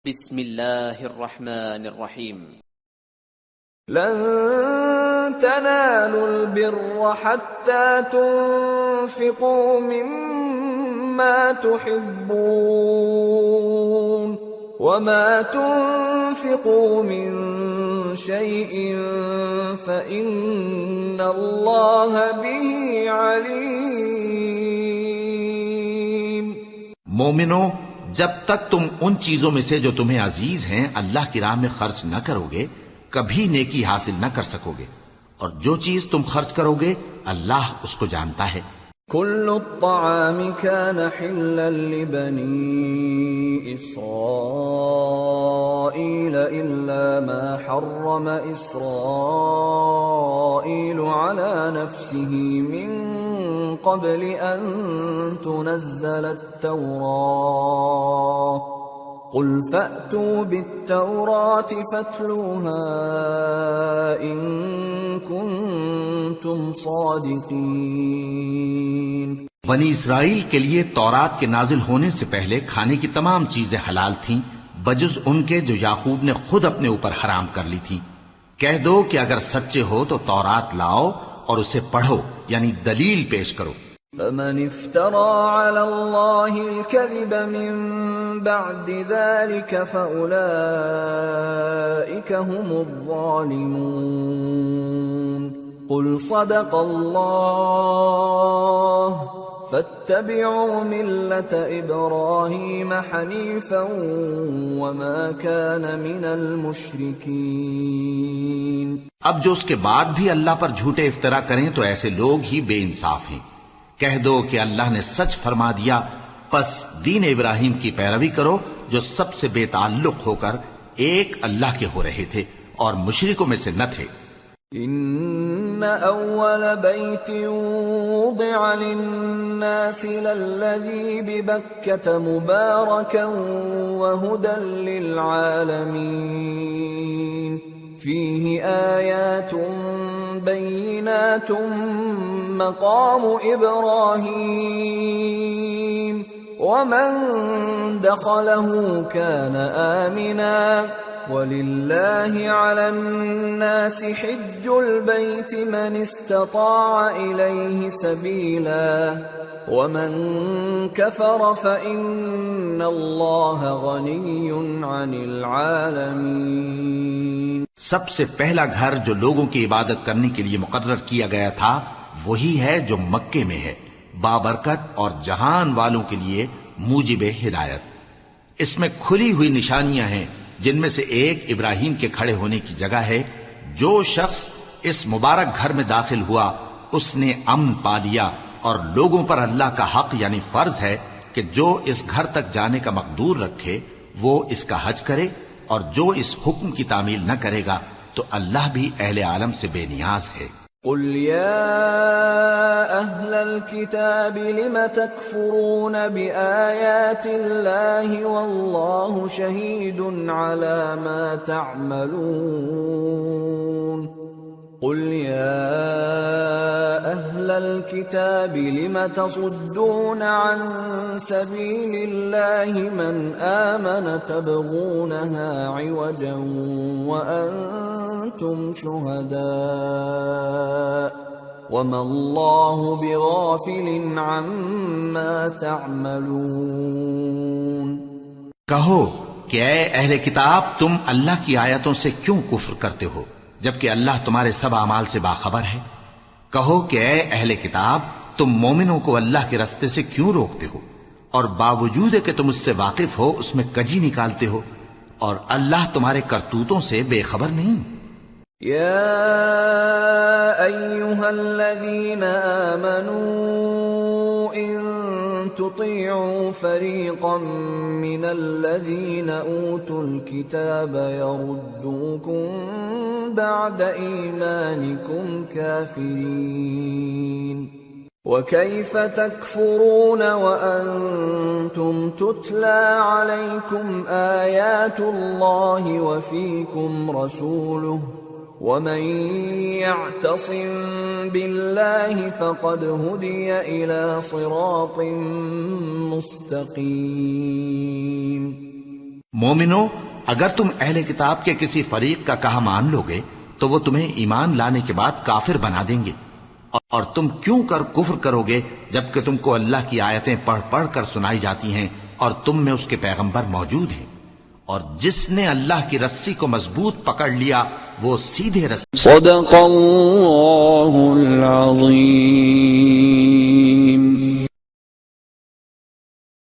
بسم الله الرحمن الرحيم. لن تنالوا البر حتى تنفقوا مما تحبون وما تنفقوا من شيء فإن الله به عليم. مومنو، جب تک تم ان چیزوں میں سے جو تمہیں عزیز ہیں اللہ کی راہ میں خرچ نہ کرو گے کبھی نیکی حاصل نہ کر سکو گے، اور جو چیز تم خرچ کرو گے اللہ اس کو جانتا ہے. كل الطعام كان حلا لبني إسرائيل إلا ما حرم إسرائيل على نفسه من قبل أن تنزل التوراة قل فأتوا بالتوراة فاتلوها إن كنتم صادقين. بنی اسرائیل کے لیے تورات کے نازل ہونے سے پہلے کھانے کی تمام چیزیں حلال تھیں بجز ان کے جو یعقوب نے خود اپنے اوپر حرام کر لی تھی. کہہ دو کہ اگر سچے ہو تو تورات لاؤ اور اسے پڑھو، یعنی دلیل پیش کرو. فمن افترى على الله الكذب من بعد ذلك فأولئك هم الظالمون. قل صدق الله فاتبعوا ملة إبراهيم حنيفا وما كان من المشركين. اب جو اس کے بعد بھی اللہ پر جھوٹے افطرا کریں تو ایسے لوگ ہی بے انصاف ہیں. کہہ دو کہ اللہ نے سچ فرما دیا، پس دین ابراہیم کی پیروی کرو جو سب سے بے تعلق ہو کر ایک اللہ کے ہو رہے تھے اور مشرکوں میں سے نہ تھے. ان اول بیت وضع للناس للذی ببکۃ مبارکا وہدی للعالمین فیہ آیات بینات مقام ابراہیم ومن دخلہ کان آمنا وَلِلَّهِ عَلَى النَّاسِ حِجُّ الْبَيْتِ مَنِ اسْتَطَاعَ إِلَيْهِ سَبِيلًا وَمَنْ كَفَرَ فَإِنَّ اللَّهَ غَنِيٌّ عَنِ الْعَالَمِينَ. سب سے پہلا گھر جو لوگوں کی عبادت کرنے کے لیے مقرر کیا گیا تھا وہی ہے جو مکے میں ہے، بابرکت اور جہان والوں کے لیے موجب ہدایت. اس میں کھلی ہوئی نشانیاں ہیں جن میں سے ایک ابراہیم کے کھڑے ہونے کی جگہ ہے. جو شخص اس مبارک گھر میں داخل ہوا اس نے امن پا لیا، اور لوگوں پر اللہ کا حق یعنی فرض ہے کہ جو اس گھر تک جانے کا مقدور رکھے وہ اس کا حج کرے، اور جو اس حکم کی تعمیل نہ کرے گا تو اللہ بھی اہل عالم سے بے نیاز ہے. قل يا أهل الكتاب لم تكفرون بآيات الله والله شهيد على ما تعملون. قل يا أهل الكتاب لم تصدون عن سبيل الله من آمن تبغونها عوجا وأنتم شهداء وما الله بغافل عما تعملون. کہو کہ اے اہل کتاب تم اللہ کی آیتوں سے کیوں کفر کرتے ہو جبکہ اللہ تمہارے سب اعمال سے باخبر ہے. کہو کہ اے اہل کتاب تم مومنوں کو اللہ کے رستے سے کیوں روکتے ہو، اور باوجود کہ تم اس سے واقف ہو اس میں کجی نکالتے ہو، اور اللہ تمہارے کرتوتوں سے بے خبر نہیں. یا ایھا الذین آمنوا ان تطیعوا فریقا من الذین اوتوا الکتاب یردوکم بعد ایمانکم کافرین وَكَيْفَ تَكْفُرُونَ وَأَنْتُمْ تُتْلَى عَلَيْكُمْ آيَاتُ اللَّهِ وَفِيكُمْ رَسُولُهُ وَمَنْ يَعْتَصِمْ بِاللَّهِ فَقَدْ هُدِيَ إِلَى صِرَاطٍ مُسْتَقِيمٍ. مومنو، اگر تم اہل کتاب کے کسی فریق کا کہا مان لو گے تو وہ تمہیں ایمان لانے کے بعد کافر بنا دیں گے، اور تم کیوں کر کفر کرو گے جبکہ تم کو اللہ کی آیتیں پڑھ پڑھ کر سنائی جاتی ہیں اور تم میں اس کے پیغمبر موجود ہیں، اور جس نے اللہ کی رسی کو مضبوط پکڑ لیا وہ سیدھے رستے. صدق اللہ العظیم.